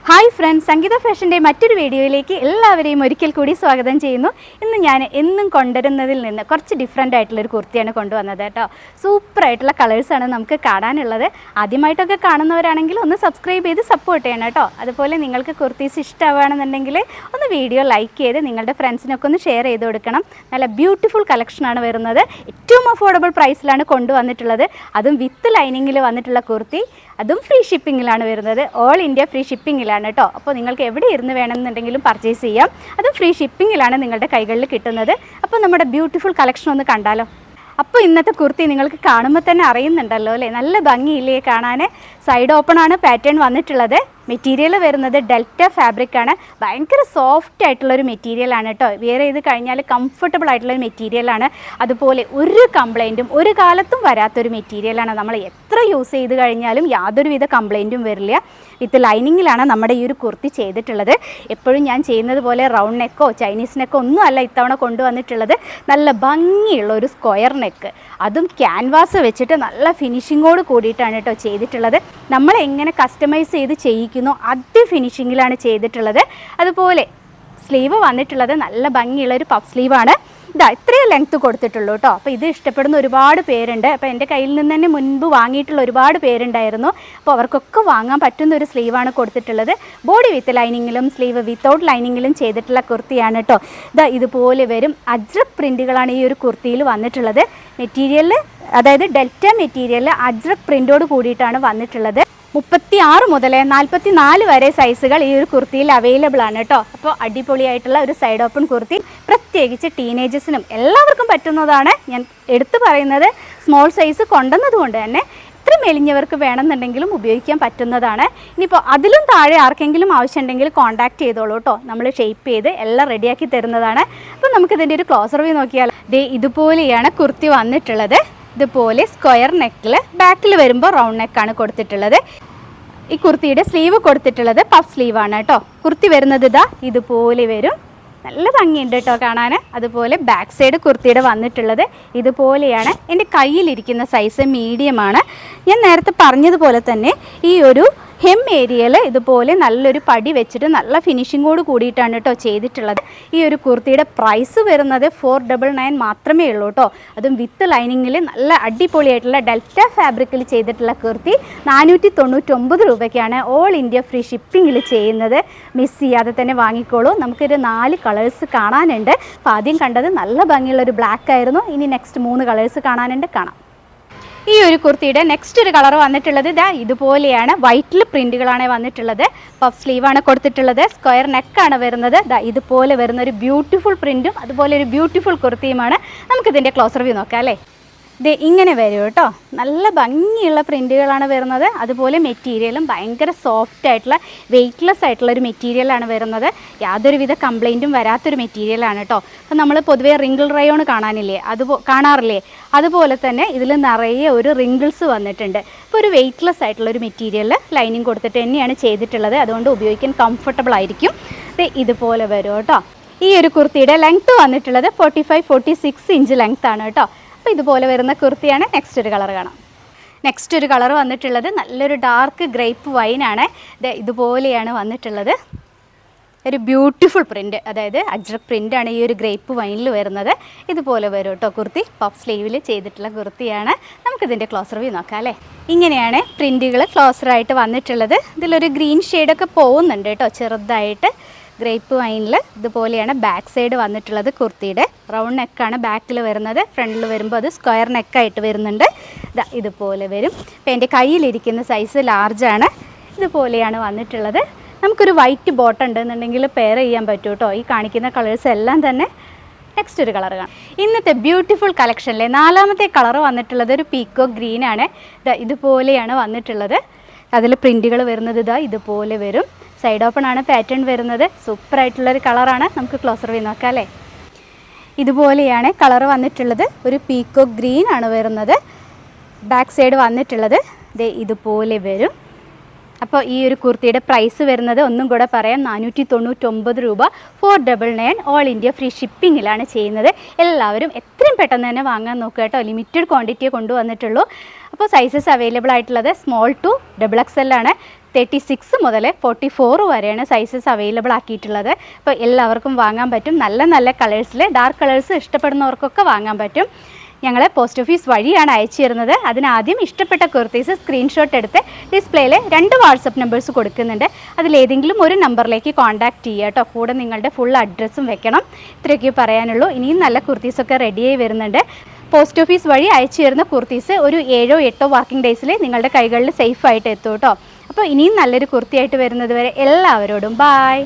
Hi friends, സംഗീത ഫാഷൻ്റെ മറ്റൊരു വീഡിയോയിലേക്ക് എല്ലാവരെയും ഒരിക്കൽ കൂടി സ്വാഗതം ചെയ്യുന്നു. ഇന്ന് ഞാൻ എന്നും കൊണ്ടുവരുന്നതിൽ നിന്ന് കുറച്ച് ഡിഫറെൻ്റ് ആയിട്ടുള്ളൊരു കുർത്തിയാണ് കൊണ്ടുവന്നത് കേട്ടോ. സൂപ്പറായിട്ടുള്ള കളേഴ്സാണ് നമുക്ക് കാണാനുള്ളത്. ആദ്യമായിട്ടൊക്കെ കാണുന്നവരാണെങ്കിൽ ഒന്ന് സബ്സ്ക്രൈബ് ചെയ്ത് സപ്പോർട്ട് ചെയ്യണം കേട്ടോ. അതുപോലെ നിങ്ങൾക്ക് കുർത്തീസ് ഇഷ്ടമാണെന്നുണ്ടെങ്കിൽ ഒന്ന് വീഡിയോ ലൈക്ക് ചെയ്ത് നിങ്ങളുടെ ഫ്രണ്ട്സിനൊക്കെ ഒന്ന് ഷെയർ ചെയ്ത് കൊടുക്കണം. നല്ല ബ്യൂട്ടിഫുൾ കളക്ഷനാണ് വരുന്നത്. ഏറ്റവും അഫോർഡബിൾ പ്രൈസിലാണ് കൊണ്ടുവന്നിട്ടുള്ളത്. അതും വിത്ത് ലൈനിങ്ങിൽ വന്നിട്ടുള്ള കുർത്തി, അതും ഫ്രീ ഷിപ്പിങ്ങിലാണ് വരുന്നത്. ഓൾ ഇന്ത്യ ഫ്രീ ഷിപ്പിങ്ങിലാണ് കേട്ടോ. അപ്പോൾ നിങ്ങൾക്ക് എവിടെ ഇരുന്ന് വേണമെന്നുണ്ടെങ്കിലും പർച്ചേസ് ചെയ്യാം. അതും ഫ്രീ ഷിപ്പിങ്ങിലാണ് നിങ്ങളുടെ കൈകളിൽ കിട്ടുന്നത്. അപ്പോൾ നമ്മുടെ ബ്യൂട്ടിഫുൾ കളക്ഷൻ ഒന്ന് കണ്ടാലോ. അപ്പോൾ ഇന്നത്തെ കുർത്തി നിങ്ങൾക്ക് കാണുമ്പോൾ തന്നെ അറിയുന്നുണ്ടല്ലോ അല്ലേ, നല്ല ഭംഗിയില്ലേ കാണാൻ. സൈഡ് ഓപ്പൺ ആണ് പാറ്റേൺ വന്നിട്ടുള്ളത്. മെറ്റീരിയൽ വരുന്നത് ഡെൽറ്റ ഫാബ്രിക്കാണ്. ഭയങ്കര സോഫ്റ്റ് ആയിട്ടുള്ളൊരു മെറ്റീരിയലാണ് കേട്ടോ. വെയർ ചെയ്ത് കഴിഞ്ഞാൽ കംഫർട്ടബിൾ ആയിട്ടുള്ളൊരു മെറ്റീരിയലാണ്. അതുപോലെ ഒരു കംപ്ലൈൻറ്റും ഒരു കാലത്തും വരാത്തൊരു മെറ്റീരിയലാണ്. നമ്മൾ എത്ര യൂസ് ചെയ്ത് കഴിഞ്ഞാലും യാതൊരുവിധ കംപ്ലൈൻറ്റും വരില്ല. വിത്ത് ലൈനിങ്ങിലാണ് നമ്മുടെ ഈ ഒരു കുർത്തി ചെയ്തിട്ടുള്ളത്. എപ്പോഴും ഞാൻ ചെയ്യുന്നത് പോലെ റൗണ്ട് നെക്കോ ചൈനീസ് നെക്കോ ഒന്നും അല്ല ഇത്തവണ കൊണ്ടുവന്നിട്ടുള്ളത്. നല്ല ഭംഗിയുള്ള ഒരു സ്ക്വയർ നെക്ക്, അതും ക്യാൻവാസ് വെച്ചിട്ട് നല്ല ഫിനിഷിങ്ങോട് കൂടിയിട്ടാണ് കേട്ടോ ചെയ്തിട്ടുള്ളത്. നമ്മൾ എങ്ങനെ കസ്റ്റമൈസ് ചെയ്ത് ചെയ്യിക്കുന്നു അതേ ഫിനിഷിങ്ങിലാണ് ചെയ്തിട്ടുള്ളത്. അതുപോലെ സ്ലീവ് വന്നിട്ടുള്ളത് നല്ല ഭംഗിയുള്ള ഒരു പഫ് സ്ലീവാണ്. ഇത്രയും ലെങ്ത്ത് കൊടുത്തിട്ടുള്ളൂ കേട്ടോ. അപ്പോൾ ഇത് ഇഷ്ടപ്പെടുന്ന ഒരുപാട് പേരുണ്ട്. അപ്പോൾ എൻ്റെ കയ്യിൽ നിന്ന് തന്നെ മുൻപ് വാങ്ങിയിട്ടുള്ള ഒരുപാട് പേരുണ്ടായിരുന്നു. അപ്പോൾ അവർക്കൊക്കെ വാങ്ങാൻ പറ്റുന്ന ഒരു സ്ലീവാണ് കൊടുത്തിട്ടുള്ളത്. ബോഡി വിത്ത് ലൈനിങ്ങിലും സ്ലീവ് വിത്തൗട്ട് ലൈനിങ്ങിലും ചെയ്തിട്ടുള്ള കുർത്തിയാണ് കേട്ടോ. ഇതുപോലെ വരും. അജ്രക് പ്രിൻറ്റുകളാണ് ഈ ഒരു കുർത്തിയിൽ വന്നിട്ടുള്ളത്. മെറ്റീരിയൽ അതായത് ഡെൽറ്റ മെറ്റീരിയൽ അജ്രക് പ്രിൻറ്റോട് കൂടിയിട്ടാണ് വന്നിട്ടുള്ളത്. 36 മുതൽ 44 വരെ സൈസുകൾ ഈ ഒരു കുർത്തിയിൽ അവൈലബിൾ ആണ് കേട്ടോ. അപ്പോൾ അടിപൊളിയായിട്ടുള്ള ഒരു സൈഡ് ഓപ്പൺ കുർത്തി, പ്രത്യേകിച്ച് ടീനേജേഴ്സിനും എല്ലാവർക്കും പറ്റുന്നതാണ്. ഞാൻ എടുത്തു പറയുന്നത് സ്മോൾ സൈസ് കൊണ്ടുവന്നതുകൊണ്ട് തന്നെ ഇത്ര മെലിഞ്ഞവർക്ക് വേണമെന്നുണ്ടെങ്കിലും ഉപയോഗിക്കാൻ പറ്റുന്നതാണ്. ഇനിയിപ്പോൾ അതിലും താഴെ ആർക്കെങ്കിലും ആവശ്യമുണ്ടെങ്കിൽ കോൺടാക്റ്റ് ചെയ്തോളൂ കേട്ടോ. നമ്മൾ ഷേപ്പ് ചെയ്ത് എല്ലാം റെഡിയാക്കി തരുന്നതാണ്. അപ്പോൾ നമുക്കിതിൻ്റെ ഒരു ക്ലോസർ വ്യൂ നോക്കിയാൽ ഇതുപോലെയാണ് കുർത്തി വന്നിട്ടുള്ളത്. ഇതുപോലെ സ്ക്വയർ നെക്കിൽ ബാക്കിൽ വരുമ്പോൾ റൗണ്ട് നെക്കാണ് കൊടുത്തിട്ടുള്ളത്. ഈ കുർത്തിയുടെ സ്ലീവ് കൊടുത്തിട്ടുള്ളത് പഫ് സ്ലീവാണ് കേട്ടോ. കുർത്തി വരുന്നത് ഇതുപോലെ വരും. നല്ല ഭംഗിയുണ്ട് കേട്ടോ കാണാൻ. അതുപോലെ ബാക്ക് സൈഡ് കുർത്തിയുടെ വന്നിട്ടുള്ളത് ഇതുപോലെയാണ്. എൻ്റെ കയ്യിലിരിക്കുന്ന സൈസ് മീഡിയമാണ്. ഞാൻ നേരത്തെ പറഞ്ഞതുപോലെ തന്നെ ഈ ഒരു ഹെം ഏരിയയിൽ ഇതുപോലെ നല്ലൊരു പടി വെച്ചിട്ട് നല്ല ഫിനിഷിങ്ങോട് കൂടിയിട്ടാണ് കേട്ടോ ചെയ്തിട്ടുള്ളത്. ഈ ഒരു കുർത്തിയുടെ പ്രൈസ് വരുന്നത് 499 മാത്രമേ ഉള്ളൂ കേട്ടോ. അതും വിത്ത് ലൈനിങ്ങിൽ നല്ല അടിപൊളിയായിട്ടുള്ള ഡെൽറ്റ ഫാബ്രിക്കിൽ ചെയ്തിട്ടുള്ള കുർത്തി 499 രൂപയ്ക്കാണ് ഓൾ ഇന്ത്യ ഫ്രീ ഷിപ്പിങ്ങിൽ ചെയ്യുന്നത്. മിസ് ചെയ്യാതെ തന്നെ വാങ്ങിക്കോളൂ. നമുക്കൊരു 4 കളേഴ്സ് കാണാനുണ്ട്. അപ്പോൾ ആദ്യം കണ്ടത് നല്ല ഭംഗിയുള്ളൊരു ബ്ലാക്ക് ആയിരുന്നു. ഇനി നെക്സ്റ്റ് 3 കളേഴ്സ് കാണാനുണ്ട്, കാണാം. ഈ ഒരു കുർത്തിയുടെ നെക്സ്റ്റ് ഒരു കളർ വന്നിട്ടുള്ളത് ഇതുപോലെയാണ്. വൈറ്റിൽ പ്രിൻറ്റുകളാണ് വന്നിട്ടുള്ളത്. പഫ് സ്ലീവാണ് കൊടുത്തിട്ടുള്ളത്. സ്ക്വയർ നെക്കാണ് വരുന്നത്. ഇതുപോലെ വരുന്ന ഒരു ബ്യൂട്ടിഫുൾ പ്രിൻറ്റും അതുപോലെ ഒരു ബ്യൂട്ടിഫുൾ കുർത്തിയുമാണ്. നമുക്കിതിൻ്റെ ക്ലോസർ വ്യൂ നോക്കാം അല്ലേ. ഇങ്ങനെ വരും കേട്ടോ. നല്ല ഭംഗിയുള്ള പ്രിൻറ്റുകളാണ് വരുന്നത്. അതുപോലെ മെറ്റീരിയലും ഭയങ്കര സോഫ്റ്റ് ആയിട്ടുള്ള വെയ്റ്റ്ലെസ് ആയിട്ടുള്ള ഒരു മെറ്റീരിയലാണ് വരുന്നത്. യാതൊരുവിധ കംപ്ലൈൻറ്റും വരാത്തൊരു മെറ്റീരിയലാണ് കേട്ടോ. അപ്പോൾ നമ്മൾ പൊതുവേ റിങ്കിൾ റയോൺ കാണാറില്ലേ, അതുപോലെ തന്നെ ഇതിൽ നിറയെ ഒരു റിങ്കിൾസ് വന്നിട്ടുണ്ട്. ഇപ്പോൾ ഒരു വെയ്റ്റ്ലെസ് ആയിട്ടുള്ള ഒരു മെറ്റീരിയൽ ലൈനിങ് കൊടുത്തിട്ട് തന്നെയാണ് ചെയ്തിട്ടുള്ളത്. അതുകൊണ്ട് ഉപയോഗിക്കാൻ കംഫർട്ടബിൾ ആയിരിക്കും. ഇതുപോലെ വരും കേട്ടോ. ഈ ഒരു കുർത്തിയുടെ ലെങ്ത്ത് വന്നിട്ടുള്ളത് 45-46 ഇഞ്ച് ലെങ്ത്താണ് കേട്ടോ. അപ്പോൾ ഇതുപോലെ വരുന്ന കുർത്തിയാണ്. നെക്സ്റ്റ് ഒരു കളർ കാണാം. നെക്സ്റ്റ് ഒരു കളർ വന്നിട്ടുള്ളത് നല്ലൊരു ഡാർക്ക് ഗ്രേപ്പ് വൈനാണ്. ഇതുപോലെയാണ് വന്നിട്ടുള്ളത്. ഒരു ബ്യൂട്ടിഫുൾ പ്രിൻറ്റ്, അതായത് അജ്രക് പ്രിൻ്റാണ് ഈ ഒരു ഗ്രേപ്പ് വൈനിൽ വരുന്നത്. ഇതുപോലെ വരും കേട്ടോ കുർത്തി. പഫ് സ്ലീവിൽ ചെയ്തിട്ടുള്ള കുർത്തിയാണ്. നമുക്കിതിൻ്റെ ക്ലോസർ വ്യൂ നോക്കാം അല്ലേ. ഇങ്ങനെയാണ് പ്രിൻറ്റുകൾ ക്ലോസറായിട്ട് വന്നിട്ടുള്ളത്. ഇതിലൊരു ഗ്രീൻ ഷെയ്ഡൊക്കെ പോകുന്നുണ്ട് കേട്ടോ ചെറുതായിട്ട്. ഗ്രേപ്പ് വൈനിൽ ഇതുപോലെയാണ് ബാക്ക് സൈഡ് വന്നിട്ടുള്ളത്. കുർത്തിയുടെ റൗണ്ട് നെക്കാണ് ബാക്കിൽ വരുന്നത്. ഫ്രണ്ടിൽ വരുമ്പോൾ അത് സ്ക്വയർ നെക്കായിട്ട് വരുന്നുണ്ട്. ഇതുപോലെ വരും. അപ്പോൾ എൻ്റെ കയ്യിലിരിക്കുന്ന സൈസ് ലാർജാണ്. ഇതുപോലെയാണ് വന്നിട്ടുള്ളത്. നമുക്കൊരു വൈറ്റ് ബോട്ടം ഉണ്ടെന്നുണ്ടെങ്കിൽ പെയർ ചെയ്യാൻ പറ്റും കേട്ടോ. ഈ കാണിക്കുന്ന കളേഴ്സ് എല്ലാം തന്നെ. നെക്സ്റ്റ് ഒരു കളർ കാണാം. ഇന്നത്തെ ബ്യൂട്ടിഫുൾ കളക്ഷനിലെ 4ാമത്തെ കളർ വന്നിട്ടുള്ളത് ഒരു പീക്കോ ഗ്രീനാണ്. ഇതുപോലെയാണ് വന്നിട്ടുള്ളത്. അതിൽ പ്രിൻറ്റുകൾ വരുന്നത് ഇതുപോലെ വരും. സൈഡ് ഓപ്പൺ ആണ് പാറ്റേൺ വരുന്നത്. സൂപ്പറായിട്ടുള്ളൊരു കളറാണ്. നമുക്ക് ക്ലോസർ വ്യൂ നോക്കാം അല്ലേ. ഇതുപോലെയാണ് കളർ വന്നിട്ടുള്ളത്. ഒരു പീക്കോ ഗ്രീൻ ആണ് വരുന്നത്. ബാക്ക് സൈഡ് വന്നിട്ടുള്ളത് ഇതുപോലെ വരും. അപ്പോൾ ഈ ഒരു കുർത്തിയുടെ പ്രൈസ് വരുന്നത് ഒന്നും കൂടെ പറയാം, 499 രൂപ. 499 ഓൾ ഇന്ത്യ ഫ്രീ ഷിപ്പിങ്ങിലാണ് ചെയ്യുന്നത്. എല്ലാവരും എത്രയും പെട്ടെന്ന് തന്നെ വാങ്ങാൻ നോക്കുക കേട്ടോ. ലിമിറ്റഡ് ക്വാണ്ടിറ്റിയെ കൊണ്ടുവന്നിട്ടുള്ളൂ. അപ്പോൾ സൈസസ് അവൈലബിൾ ആയിട്ടുള്ളത് സ്മോൾ ടു XXL ആണ്. 36 മുതൽ 44 വരെയാണ് സൈസസ് അവൈലബിൾ ആക്കിയിട്ടുള്ളത്. അപ്പോൾ എല്ലാവർക്കും വാങ്ങാൻ പറ്റും. നല്ല നല്ല കളേഴ്സിൽ ഡാർക്ക് കളേഴ്സ് ഇഷ്ടപ്പെടുന്നവർക്കൊക്കെ വാങ്ങാൻ പറ്റും. ഞങ്ങൾ പോസ്റ്റ് ഓഫീസ് വഴിയാണ് അയച്ചു തരുന്നത്. അതിനാദ്യം ഇഷ്ടപ്പെട്ട കുർത്തീസ് സ്ക്രീൻഷോട്ട് എടുത്ത് ഡിസ്പ്ലേയിൽ 2 വാട്സപ്പ് നമ്പേഴ്സ് കൊടുക്കുന്നുണ്ട്. അതിലേതെങ്കിലും ഒരു നമ്പറിലേക്ക് കോൺടാക്റ്റ് ചെയ്യുക കേട്ടോ. കൂടെ നിങ്ങളുടെ ഫുൾ അഡ്രസ്സും വെക്കണം. ഇത്രയൊക്കെ പറയാനുള്ളൂ. ഇനിയും നല്ല കുർത്തീസൊക്കെ റെഡിയായി വരുന്നുണ്ട്. പോസ്റ്റ് ഓഫീസ് വഴി അയച്ചു തരുന്ന കുർത്തീസ് ഒരു 7-8 വർക്കിംഗ് ഡേയ്സിൽ നിങ്ങളുടെ കൈകളിൽ സേഫായിട്ട് എത്തും കേട്ടോ. അപ്പോൾ ഇനിയും നല്ലൊരു കുർത്തിയായിട്ട് വരുന്നത് വരെ എല്ലാവരോടും ബായ്.